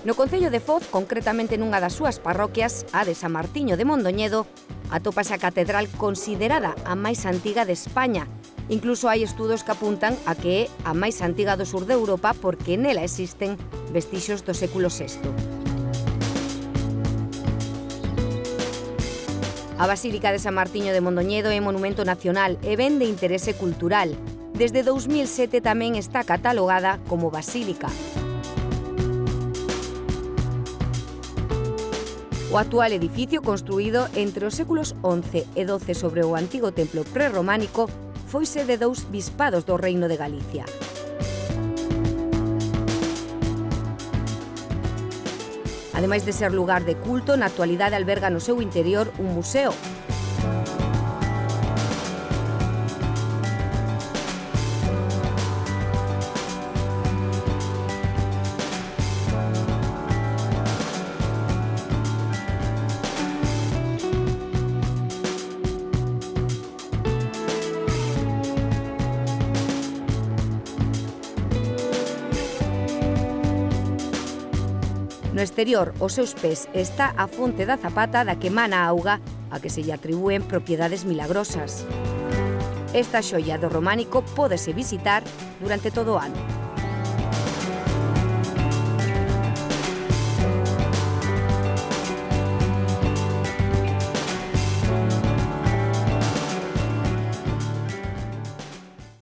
No concello de Foz, concretamente nunha das súas parroquias, a de San Martiño de Mondoñedo, atópase a catedral considerada a máis antiga de España. Incluso hai estudos que apuntan a que é a máis antiga do sur de Europa porque nela existen vestixios do século VI. A Basílica de San Martiño de Mondoñedo é monumento nacional e ben de interese cultural. Desde 2007 tamén está catalogada como basílica. O actual edificio, construído entre os séculos XI e XII sobre o antigo templo prerrománico, foi sede de 2 bispados do Reino de Galicia. Ademais de ser lugar de culto, na actualidade alberga no seu interior un museo. No exterior, aos seus pés, está a fonte da Zapata da que emana a auga a que se lle atribúen propiedades milagrosas. Esta xoia do románico pódese visitar durante todo o ano.